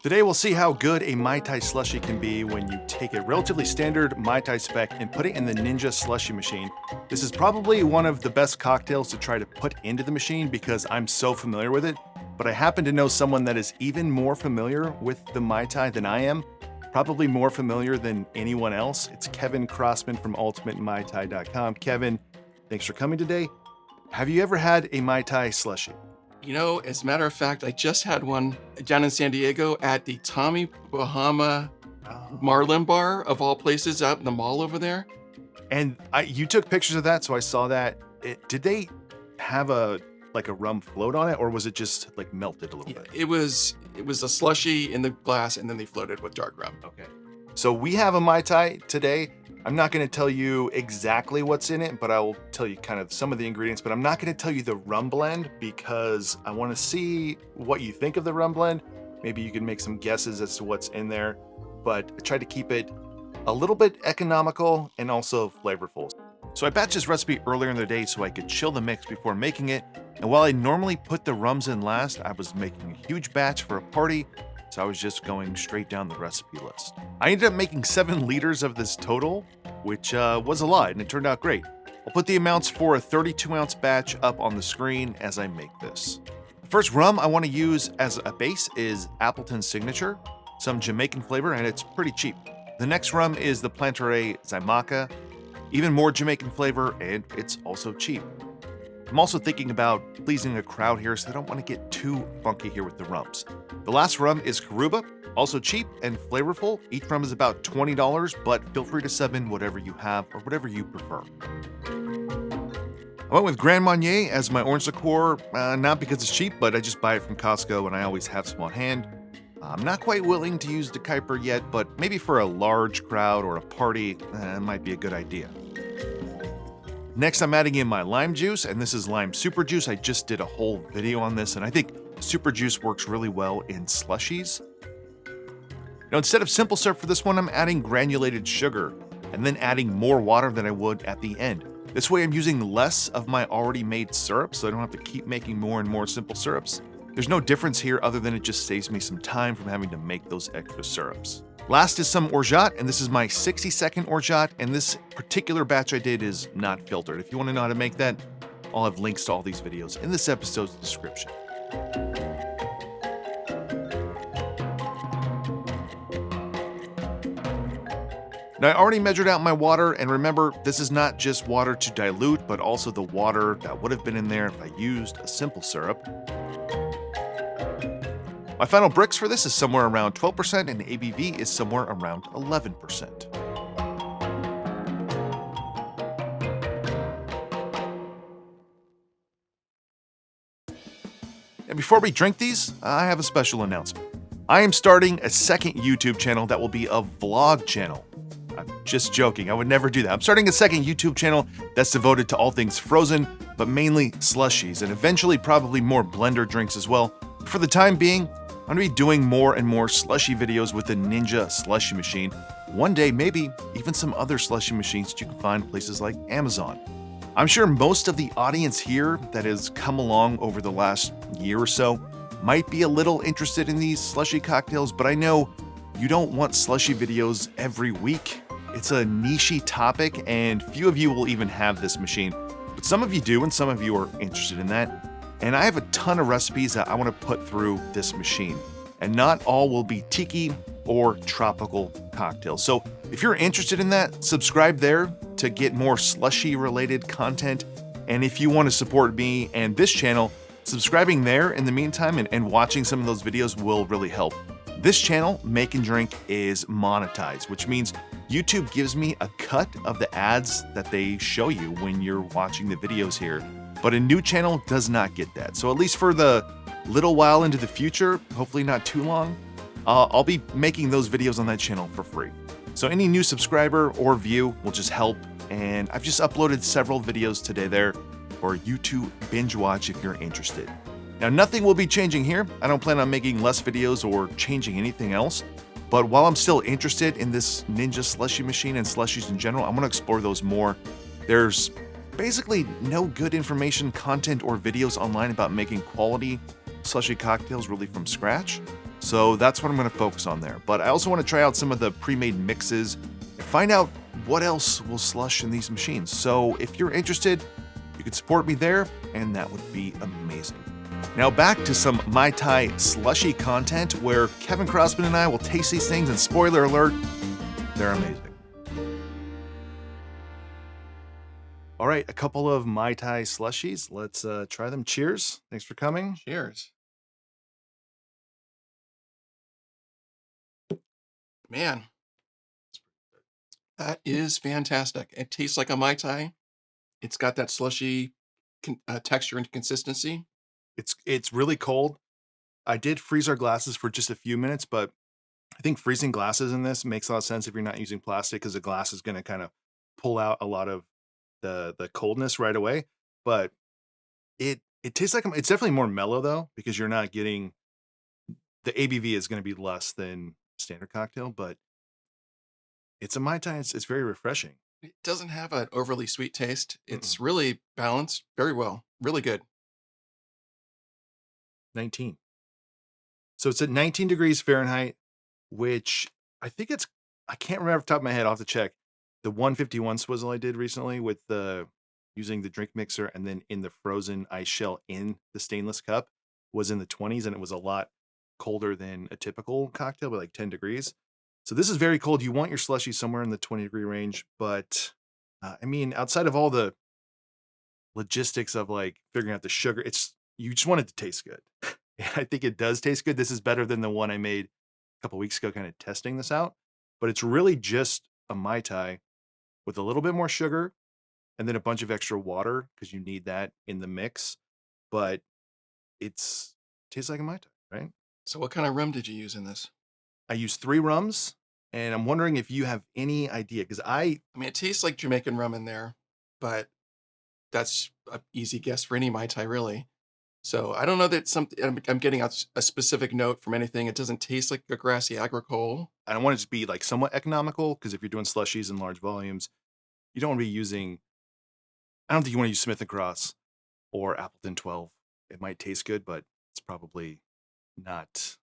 Today we'll see how good a Mai Tai slushy can be when you take a relatively standard Mai Tai spec and put it in the Ninja slushy machine. This is probably one of the best cocktails to try to put into the machine because I'm so familiar with it, but I happen to know someone that is even more familiar with the Mai Tai than I am, probably more familiar than anyone else. It's Kevin Crossman from UltimateMaiTai.com. Kevin, thanks for coming today. Have you ever had a Mai Tai slushy? You know, as a matter of fact, I just had one down in San Diego at the Tommy Bahama Marlin Bar, of all places, out in the mall over there. And you took pictures of that, so I saw that. Did they have a rum float on it, or was it just like melted a little bit? It was a slushy in the glass, and then they floated with dark rum. Okay. So we have a Mai Tai today. I'm not going to tell you exactly what's in it, but I will tell you kind of some of the ingredients. But I'm not going to tell you the rum blend because I want to see what you think of the rum blend. Maybe you can make some guesses as to what's in there. But I tried to keep it a little bit economical and also flavorful. So I batched this recipe earlier in the day so I could chill the mix before making it. And while I normally put the rums in last, I was making a huge batch for a party. So I was just going straight down the recipe list. I ended up making 7 liters of this total, which was a lot, and it turned out great. I'll put the amounts for a 32-ounce batch up on the screen as I make this. The first rum I want to use as a base is Appleton Signature, some Jamaican flavor, and it's pretty cheap. The next rum is the Plantaray Xaymaca, even more Jamaican flavor, and it's also cheap. I'm also thinking about pleasing a crowd here, so I don't want to get too funky here with the rums. The last rum is Karuba, also cheap and flavorful. Each rum is about $20, but feel free to sub in whatever you have or whatever you prefer. I went with Grand Marnier as my orange liqueur, not because it's cheap, but I just buy it from Costco and I always have some on hand. I'm not quite willing to use the Kuiper yet, but maybe for a large crowd or a party, it might be a good idea. Next, I'm adding in my lime juice, and this is lime super juice. I just did a whole video on this, and I think super juice works really well in slushies. Now, instead of simple syrup for this one, I'm adding granulated sugar, and then adding more water than I would at the end. This way, I'm using less of my already made syrup, so I don't have to keep making more and more simple syrups. There's no difference here other than it just saves me some time from having to make those extra syrups. Last is some orgeat, and this is my 60-second orgeat, and this particular batch I did is not filtered. If you want to know how to make that, I'll have links to all these videos in this episode's description. Now, I already measured out my water, and remember, this is not just water to dilute, but also the water that would have been in there if I used a simple syrup. My final Brix for this is somewhere around 12%, and ABV is somewhere around 11%. And before we drink these, I have a special announcement. I am starting a second YouTube channel that will be a vlog channel. I'm just joking, I would never do that. I'm starting a second YouTube channel that's devoted to all things frozen, but mainly slushies, and eventually probably more blender drinks as well. For the time being, I'm going to be doing more and more slushy videos with the Ninja slushy machine. One day, maybe even some other slushy machines that you can find places like Amazon. I'm sure most of the audience here that has come along over the last year or so might be a little interested in these slushy cocktails, but I know you don't want slushy videos every week. It's a niche topic, and few of you will even have this machine. But some of you do, and some of you are interested in that. And I have a ton of recipes that I want to put through this machine. And not all will be tiki or tropical cocktails. So if you're interested in that, subscribe there to get more slushy related content. And if you want to support me and this channel, subscribing there in the meantime and watching some of those videos will really help. This channel, Make and Drink, is monetized, which means YouTube gives me a cut of the ads that they show you when you're watching the videos here. But a new channel does not get that. So at least for the little while into the future, hopefully not too long, I'll be making those videos on that channel for free. So any new subscriber or view will just help. And I've just uploaded several videos today there for you to binge watch if you're interested. Now, nothing will be changing here. I don't plan on making less videos or changing anything else. But while I'm still interested in this Ninja slushy machine and slushies in general, I'm going to explore those more. There's basically no good information, content, or videos online about making quality slushy cocktails really from scratch. So that's what I'm going to focus on there. But I also want to try out some of the pre-made mixes and find out what else will slush in these machines. So if you're interested, you can support me there, and that would be amazing. Now back to some Mai Tai slushy content where Kevin Crossman and I will taste these things, and spoiler alert, they're amazing. All right, a couple of Mai Tai slushies. Let's try them. Cheers. Thanks for coming. Cheers. Man, that is fantastic. It tastes like a Mai Tai. It's got that slushy texture and consistency. It's really cold. I did freeze our glasses for just a few minutes, but I think freezing glasses in this makes a lot of sense if you're not using plastic, because the glass is going to kind of pull out a lot of the coldness right away. But it tastes like it's definitely more mellow though, because you're not getting the ABV is going to be less than standard cocktail, but it's a Mai Tai. It's very refreshing. It doesn't have an overly sweet taste. It's really balanced very well. Really good. 19. So it's at 19 degrees Fahrenheit, which I think I can't remember off the top of my head. I'll have to check. The 151 swizzle I did recently with using the drink mixer and then in the frozen ice shell in the stainless cup was in the 20s, and it was a lot colder than a typical cocktail by like 10 degrees. So this is very cold. You want your slushy somewhere in the 20-degree range, but I mean, outside of all the logistics of like figuring out the sugar, you just want it to taste good. And I think it does taste good. This is better than the one I made a couple weeks ago, kind of testing this out. But it's really just a Mai Tai with a little bit more sugar and then a bunch of extra water because you need that in the mix. But tastes like a Mai Tai, right? So what kind of rum did you use in this? I used 3 rums, and I'm wondering if you have any idea, because I mean, it tastes like Jamaican rum in there, but that's an easy guess for any Mai Tai, really. So I don't know that I'm getting a specific note from anything. It doesn't taste like a grassy agricole. I don't want it to be like somewhat economical, because if you're doing slushies in large volumes, you don't want to be using. I don't think you want to use Smith & Cross or Appleton 12. It might taste good, but it's probably not.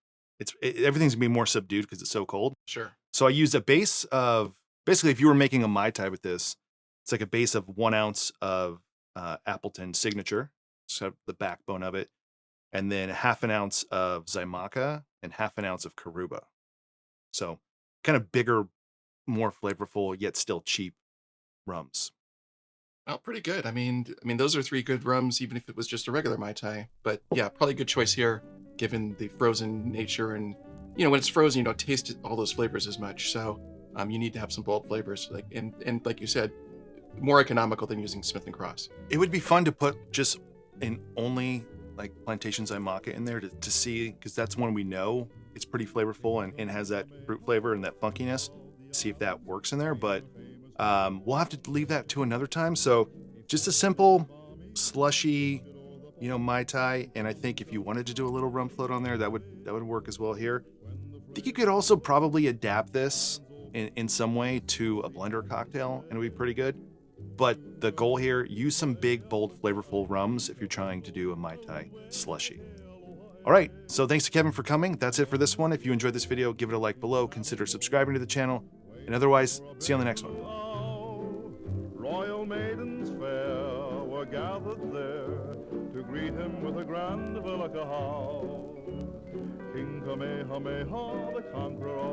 Everything's gonna be more subdued because it's so cold. Sure. So I used a base of, basically, if you were making a Mai Tai with this, it's like a base of 1 ounce of Appleton Signature, so the backbone of it, and then half an ounce of Zymaca and half an ounce of Karuba. So kind of bigger, more flavorful, yet still cheap rums. Well, pretty good. I mean, those are 3 good rums, even if it was just a regular Mai Tai. But yeah, probably a good choice here, given the frozen nature. And when it's frozen, you don't taste all those flavors as much. So you need to have some bold flavors, and like you said, more economical than using Smith & Cross. It would be fun to put just only like Plantation Zymaca in there to see, because that's one we know it's pretty flavorful and has that fruit flavor and that funkiness. See if that works in there, but we'll have to leave that to another time. So just a simple slushy, Mai Tai, and I think if you wanted to do a little rum float on there, that would work as well here. I think you could also probably adapt this in some way to a blender cocktail, and it would be pretty good. But the goal here, use some big, bold, flavorful rums if you're trying to do a Mai Tai slushy. All right, so thanks to Kevin for coming. That's it for this one. If you enjoyed this video, give it a like below. Consider subscribing to the channel. And otherwise, see you on the next one. Royal maidens fair were gathered there to greet him with a grand Villica King Kamehameha the conqueror